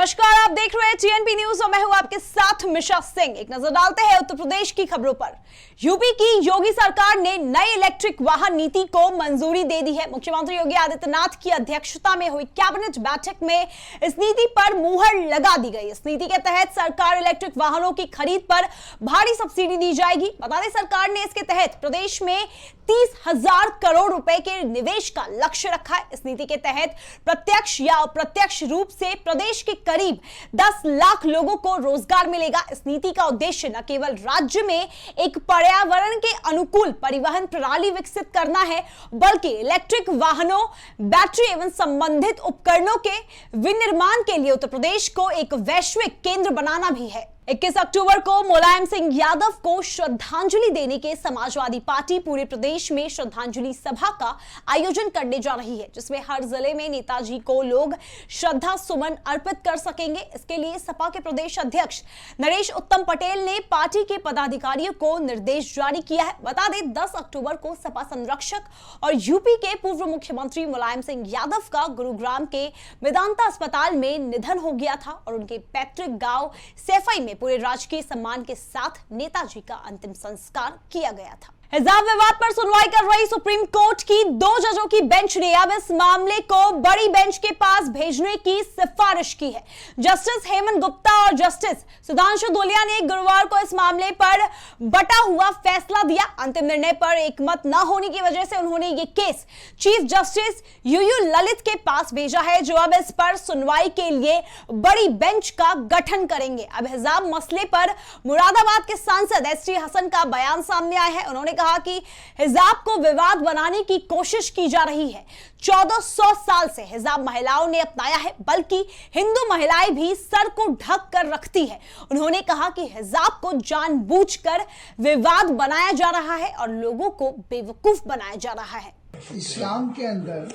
नमस्कार, आप देख रहे हैं टीएनपी न्यूज और मैं हूं आपके साथ मिशा सिंह। एक नजर डालते हैं उत्तर प्रदेश की खबरों पर। यूपी की योगी सरकार ने नई इलेक्ट्रिक वाहन नीति को मंजूरी दे दी है। मुख्यमंत्री योगी आदित्यनाथ की अध्यक्षता में हुई कैबिनेट बैठक में इस नीति पर मुहर लगा दी गई। इस नीति के तहत सरकार इलेक्ट्रिक वाहनों की खरीद पर भारी सब्सिडी दी जाएगी। बता दें, सरकार ने इसके तहत प्रदेश में 30,000 करोड़ रुपए के निवेश का लक्ष्य रखा है। इस नीति के तहत प्रत्यक्ष या अप्रत्यक्ष रूप से प्रदेश के करीब 10 लाख लोगों को रोजगार मिलेगा। इस नीति का उद्देश्य न केवल राज्य में एक पर्यावरण के अनुकूल परिवहन प्रणाली विकसित करना है, बल्कि इलेक्ट्रिक वाहनों, बैटरी एवं संबंधित उपकरणों के विनिर्माण के लिए उत्तर प्रदेश को एक वैश्विक केंद्र बनाना भी है। 21 अक्टूबर को मुलायम सिंह यादव को श्रद्धांजलि देने के समाजवादी पार्टी पूरे प्रदेश में श्रद्धांजलि सभा का आयोजन करने जा रही है, जिसमें हर जिले में नेताजी को लोग श्रद्धा सुमन अर्पित कर सकेंगे। इसके लिए सपा के प्रदेश अध्यक्ष नरेश उत्तम पटेल ने पार्टी के पदाधिकारियों को निर्देश जारी किया है। बता दें, 10 अक्टूबर को सपा संरक्षक और यूपी के पूर्व मुख्यमंत्री मुलायम सिंह यादव का गुरुग्राम के वेदांता अस्पताल में निधन हो गया था और उनके पैतृक गांव सैफई में पूरे राजकीय सम्मान के साथ नेताजी का अंतिम संस्कार किया गया था। हिजाब विवाद पर सुनवाई कर रही सुप्रीम कोर्ट की 2 जजों की बेंच ने अब इस मामले को बड़ी बेंच के पास भेजने की सिफारिश की है। जस्टिस हेमंत गुप्ता और जस्टिस सुधांशु धूलिया ने गुरुवार को इस मामले पर बटा हुआ फैसला दिया। अंतिम निर्णय पर एकमत न होने की वजह से उन्होंने ये case chief justice U U Lalit के पास भेजा है, जो अब इस पर सुनवाई के लिए बड़ी बेंच का गठन करेंगे। अब हिजाब मसले पर मुरादाबाद के सांसद एसटी हसन का बयान सामने आया है। उन्होंने कहा कि हिजाब को विवाद बनाने की कोशिश की जा रही है। 1400 साल से हिजाब महिलाओं ने अपनाया है, बल्कि हिंदू महिलाएं भी सर को ढक कर रखती है। उन्होंने कहा कि हिजाब को जानबूझकर विवाद बनाया जा रहा है और लोगों को बेवकूफ बनाया जा रहा है। इस्लाम के अंदर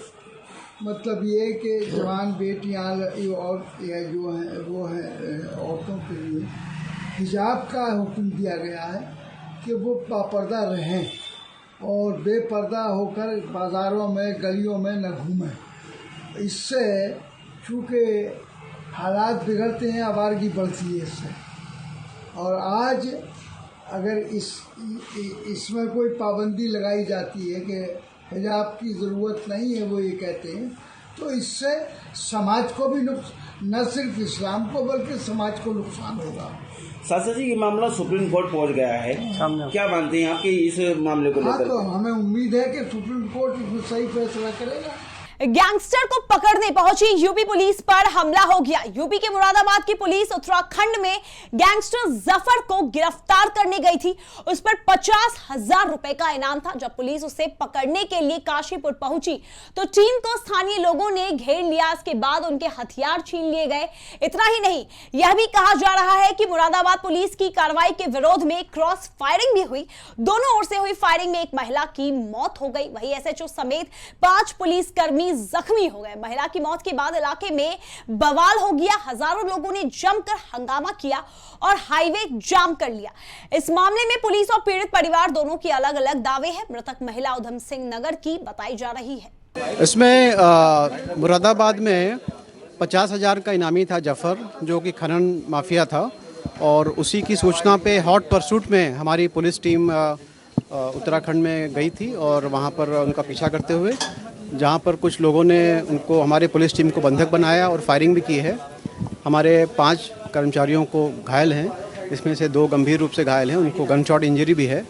मतलब ये कि जवान बेटियां और जो है वो है औरतों के लिए हिजाब का हुक्म दिया गया है कि वो बापर्दा रहें और बेपर्दा होकर बाज़ारों में गलियों में न घूमें। इससे चूँकि हालात बिगड़ते हैं, आवारगी बढ़ती है इससे। और आज अगर इसमें कोई पाबंदी लगाई जाती है कि हिजाब की ज़रूरत नहीं है, वो ये कहते हैं, तो इससे समाज को भी न सिर्फ इस्लाम को बल्कि समाज को नुकसान होगा। शास्त्री जी, ये मामला सुप्रीम कोर्ट पहुंच गया है, क्या मानते हैं आपके इस मामले को लेकर? तो हमें उम्मीद है कि सुप्रीम कोर्ट इसमें सही फैसला करेगा। गैंगस्टर को पकड़ने पहुंची यूपी पुलिस पर हमला हो गया। यूपी के मुरादाबाद की पुलिस उत्तराखंड में गैंगस्टर जफर को गिरफ्तार करने गई थी। उस पर 50,000 रुपए का इनाम था। जब पुलिस उसे पकड़ने के लिए काशीपुर पहुंची तो टीम को स्थानीय लोगों ने घेर लिया। इसके बाद उनके हथियार छीन लिए गए। इतना ही नहीं, यह भी कहा जा रहा है कि मुरादाबाद पुलिस की कार्रवाई के विरोध में क्रॉस फायरिंग भी हुई। दोनों ओर से हुई फायरिंग में एक महिला की मौत हो गई। वहीं एसएचओ समेत 5 पुलिसकर्मी जख्मी हो गए। महिला की मौत के बाद इलाके में बवाल हो गया। हजारों लोगों ने जमकर हंगामा किया और हाईवे जाम कर लिया। इस मामले में पुलिस और पीड़ित परिवार दोनों की अलग अलग दावे हैं। मृतक महिला उधम सिंह नगर की बताई जा रही है। इसमें मुरादाबाद में 50,000 का इनामी था जफर, जो कि खनन माफिया था, और उसी की सूचना पे हॉट परसूट में हमारी पुलिस टीम उत्तराखंड में गई थी और वहाँ पर उनका पीछा करते हुए, जहाँ पर कुछ लोगों ने उनको, हमारे पुलिस टीम को बंधक बनाया और फायरिंग भी की है। हमारे 5 कर्मचारियों को घायल हैं, इसमें से 2 गंभीर रूप से घायल हैं, उनको गन शॉट इंजरी भी है।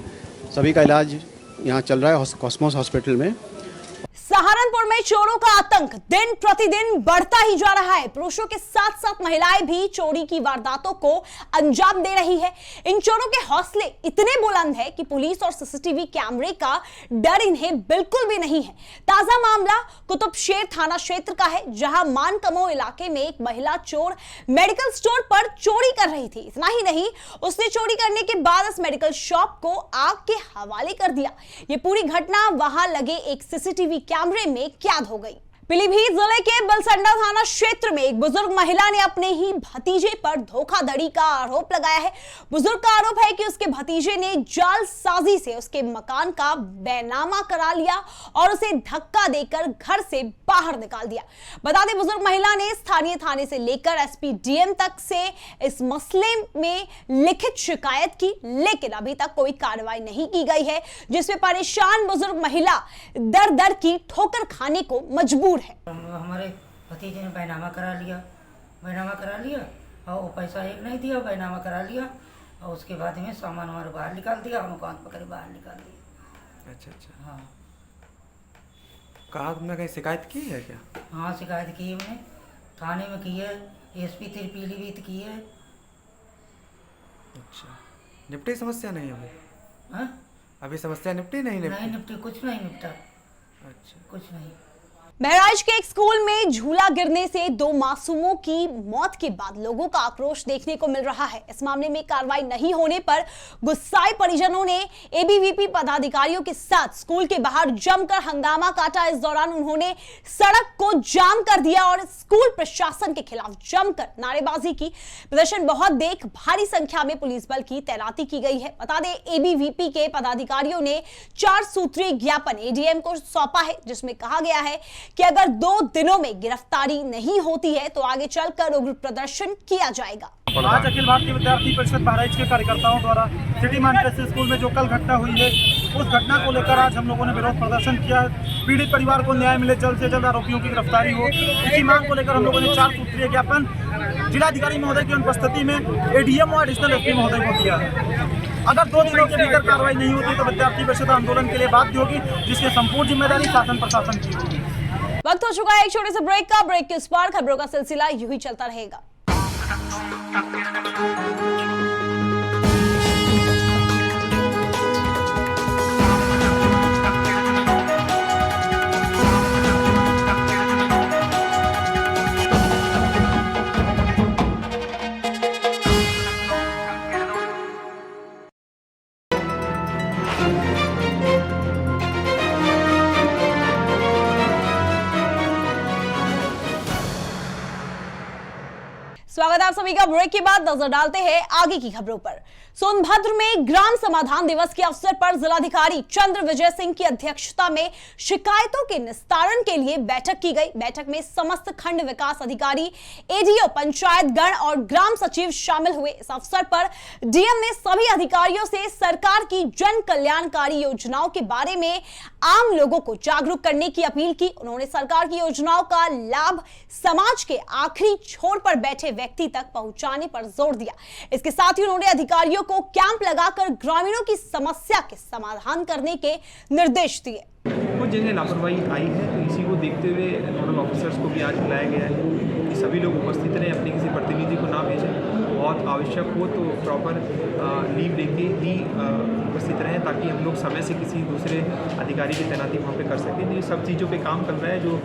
सभी का इलाज यहाँ चल रहा है कॉस्मोस हॉस्पिटल में। सहारनपुर में चोरों का आतंक दिन प्रतिदिन बढ़ता ही जा रहा है। पुरुषों के साथ साथ महिलाएं भी चोरी की वारदातों को अंजाम दे रही है। इन चोरों के हौसले इतने बुलंद है कि पुलिस और सीसीटीवी कैमरे का डर इन्हें बिल्कुल भी नहीं है। ताजा मामला कुतुबशेर थाना क्षेत्र का है, जहां मानकमो इलाके में एक महिला चोर मेडिकल स्टोर पर चोरी कर रही थी। इतना ही नहीं, उसने चोरी करने के बाद इस मेडिकल शॉप को आग के हवाले कर दिया। ये पूरी घटना वहां लगे एक सीसीटीवी कैमरे में कैद हो गई। पीलीभीत जिले के बलसंडा थाना क्षेत्र में एक बुजुर्ग महिला ने अपने ही भतीजे पर धोखाधड़ी का आरोप लगाया है। बुजुर्ग का आरोप है कि उसके भतीजे ने जालसाजी से उसके मकान का बैनामा करा लिया और उसे धक्का देकर घर से बाहर निकाल दिया। बता दें, बुजुर्ग महिला ने स्थानीय थाने से लेकर एसपी डीएम तक से इस मसले में लिखित शिकायत की, लेकिन अभी तक कोई कार्रवाई नहीं की गई है, जिसमें परेशान बुजुर्ग महिला दर दर की ठोकर खाने को मजबूर है। हमारे भतीजे ने बैनामा करा लिया और वो पैसा एक नहीं दिया, बैनामा करा लिया और उसके बाद में सामान हमारे बाहर निकाल दिया, हम मकान पकड़े बाहर निकाल दिया। अच्छा। हाँ। कहा तुमने कहीं शिकायत की है क्या? हाँ, शिकायत की है, हमने थाने में की है, एसपी पीलीभीत की है। अच्छा, निपटी समस्या नहीं अभी? हाँ? अभी समस्या निपटी नहीं? नहीं निपटी, कुछ नहीं निपटा। अच्छा, कुछ नहीं। बहराइच के एक स्कूल में झूला गिरने से 2 मासूमों की मौत के बाद लोगों का आक्रोश देखने को मिल रहा है। इस मामले में कार्रवाई नहीं होने पर गुस्साए परिजनों ने एबीवीपी पदाधिकारियों के साथ स्कूल के बाहर जमकर हंगामा काटा। इस दौरान उन्होंने सड़क को जाम कर दिया और स्कूल प्रशासन के खिलाफ जमकर नारेबाजी की। प्रदर्शन बहुत देख भारी संख्या में पुलिस बल की तैनाती की गई है। बता दें, एबीवीपी के पदाधिकारियों ने 4 सूत्रीय ज्ञापन एडीएम को सौंपा है, जिसमें कहा गया है कि अगर 2 दिनों में गिरफ्तारी नहीं होती है तो आगे चलकर उग्र प्रदर्शन किया जाएगा। आज अखिल भारतीय विद्यार्थी परिषद बहराइच के कार्यकर्ताओं द्वारा सिटी मार्केट स्कूल में जो कल घटना हुई है, उस घटना को लेकर आज हम लोगों ने विरोध प्रदर्शन किया। पीड़ित परिवार को न्याय मिले, जल्द से जल्द आरोपियों की गिरफ्तारी हो, इसी मांग को लेकर हम लोगों ने 4 सूत्रीय ज्ञापन जिलाधिकारी महोदय की उपस्थिति में एडीएम और एडिशनल एसपी महोदय को दिया है। अगर 2 दिनों के भीतर कार्रवाई नहीं होती तो विद्यार्थी परिषद आंदोलन के लिए बाध्य होगी, जिसकी संपूर्ण जिम्मेदारी शासन प्रशासन की होगी। वक्त हो चुका है एक छोटे से ब्रेक का। ब्रेक के उस पार खबरों का सिलसिला यूं ही चलता रहेगा। स्वागत है आप सभी का। ब्रेक के बाद नजर डालते हैं आगे की खबरों पर। सोनभद्र में ग्राम समाधान दिवस के अवसर पर जिलाधिकारी चंद्र विजय सिंह की अध्यक्षता में शिकायतों के निस्तारण के लिए बैठक की गई। बैठक में समस्त खंड विकास अधिकारी, एडीओ, पंचायत गण और ग्राम सचिव शामिल हुए। इस अवसर पर डीएम ने सभी अधिकारियों से सरकार की जन कल्याणकारी योजनाओं के बारे में आम लोगों को जागरूक करने की अपील की। उन्होंने सरकार की योजनाओं का लाभ समाज के आखिरी छोर पर बैठे व्यक्ति तक पहुंचाने पर जोर दिया। इसके साथ ही उन्होंने अधिकारियों को कैंप लगाकर ग्रामीणों की समस्या के समाधान करने के निर्देश दिए। कुछ जगह लापरवाही आई है, तो इसी को देखते हुए नोडल ऑफिसर्स को भी आज बुलाया गया है कि सभी लोग उपस्थित रहें, अपने किसी प्रतिनिधि को ना भेजें, बहुत आवश्यक हो तो प्रॉपर लीव लेके ही उपस्थित रहें, ताकि हम लोग समय से किसी दूसरे अधिकारी की तैनाती वहाँ पे कर सकें। ये सब चीज़ों पे काम चल रहा है, जो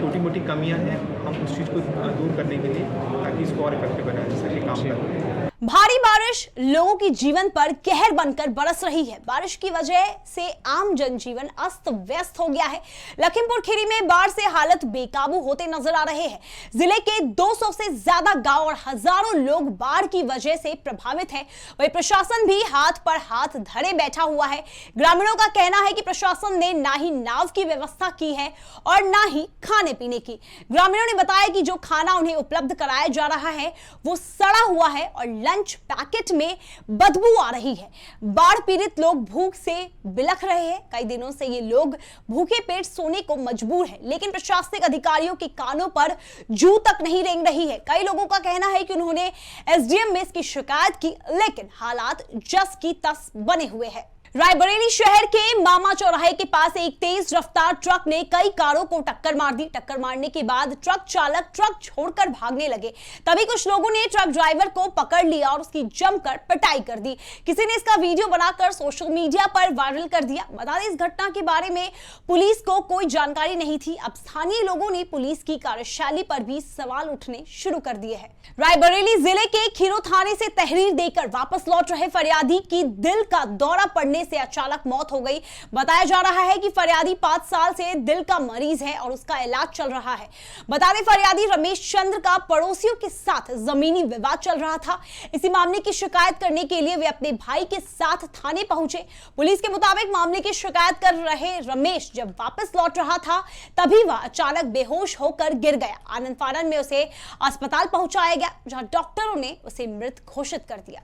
छोटी मोटी कमियां हैं हम उस चीज़ को दूर करने के लिए, ताकि इसको और इफेक्टिव बनाया जा सके काम करना। भारी बारिश लोगों की जीवन पर कहर बनकर बरस रही है। बारिश की वजह से आम जनजीवन अस्त व्यस्त हो गया है। लखीमपुर खीरी में बाढ़ से हालत बेकाबू होते नजर आ रहे हैं। जिले के 200 से ज्यादा गांव और हजारों लोग बाढ़ की वजह से प्रभावित हैं। वहीं प्रशासन भी हाथ पर हाथ धरे बैठा हुआ है। ग्रामीणों का कहना है कि प्रशासन ने ना ही नाव की व्यवस्था की है और ना ही खाने पीने की। ग्रामीणों ने बताया कि जो खाना उन्हें उपलब्ध कराया जा रहा है वो सड़ा हुआ है और लंच पैकेट में बदबू आ रही है। बाढ़ पीड़ित लोग भूख से बिलख रहे हैं। कई दिनों से ये लोग भूखे पेट सोने को मजबूर हैं, लेकिन प्रशासनिक अधिकारियों के कानों पर जू तक नहीं रेंग रही है। कई लोगों का कहना है कि उन्होंने एसडीएम में इसकी शिकायत की, लेकिन हालात जस की तस बने हुए हैं। रायबरेली शहर के मामा चौराहे के पास एक तेज रफ्तार ट्रक ने कई कारों को टक्कर मार दी। टक्कर मारने के बाद ट्रक चालक ट्रक छोड़कर भागने लगे। तभी कुछ लोगों ने ट्रक ड्राइवर को पकड़ लिया और उसकी जमकर पिटाई कर दी। किसी ने इसका वीडियो बनाकर सोशल मीडिया पर वायरल कर दिया। बता दें, इस घटना के बारे में पुलिस को कोई जानकारी नहीं थी। अब स्थानीय लोगों ने पुलिस की कार्यशैली पर भी सवाल उठने शुरू कर दिए हैं। रायबरेली जिले के खीरो थाने से तहरीर देकर वापस लौट रहे फरियादी की दिल का दौरा पड़ने से अचानक मौत हो गई। बताया जा रहा है कि फरियादी 5 साल से दिल का मरीज है और उसका इलाज चल रहा है। बता दें, फरियादी रमेश चंद्र का पड़ोसियों के साथ जमीनी विवाद चल रहा था। इसी मामले की शिकायत करने के लिए वे अपने भाई के साथ थाने पहुंचे। पुलिस के मुताबिक मामले की शिकायत कर रहे रमेश जब वापस लौट रहा था तभी वह अचानक बेहोश होकर गिर गया। आनंद फानन में उसे अस्पताल पहुंचाया गया, जहां डॉक्टरों ने उसे मृत घोषित कर दिया।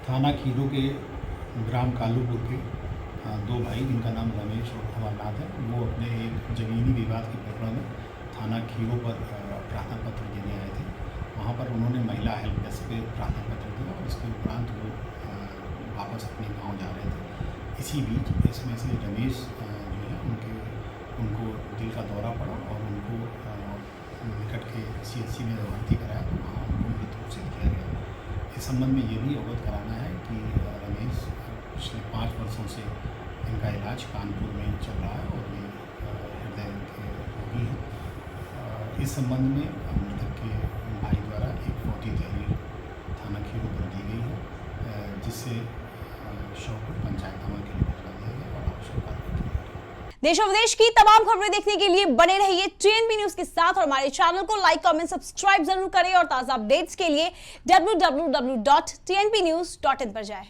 थाना खीरू के ग्राम कालूपुर के 2 भाई, जिनका नाम रमेश और अमरनाथ है, वो अपने एक जमीनी विवाद के प्रकरण में थाना खीरू पर प्रार्थना पत्र देने आए थे। वहाँ पर उन्होंने महिला हेल्प डेस्क पे प्रार्थना पत्र दिया और इसके उपरांत वो वापस अपने गाँव जा रहे थे। इसी बीच इसमें से रमेश जो है उनको दिल का दौरा पड़ा और उनको निकट के CHC में भर्ती कराया, तो वहाँ उनको मृत घोषित किया गया। इस संबंध में ये भी अवगत कराना है कि रमेश पिछले 5 वर्षों से इनका इलाज कानपुर में चल रहा है और ये हृदय के रोगी हैं। इस संबंध में मृतक के भाई द्वारा एक फौजी तहरीर थाना खीरू पर दी गई है, जिससे शव को पंचायतनामा के लिए भिजवा दिया गया और आवश्यक कार्रवाई की। देश और विदेश की तमाम खबरें देखने के लिए बने रहिए TNP न्यूज के साथ और हमारे चैनल को लाइक, कमेंट, सब्सक्राइब जरूर करें और ताजा अपडेट्स के लिए www.tnpnews.in पर जाएं।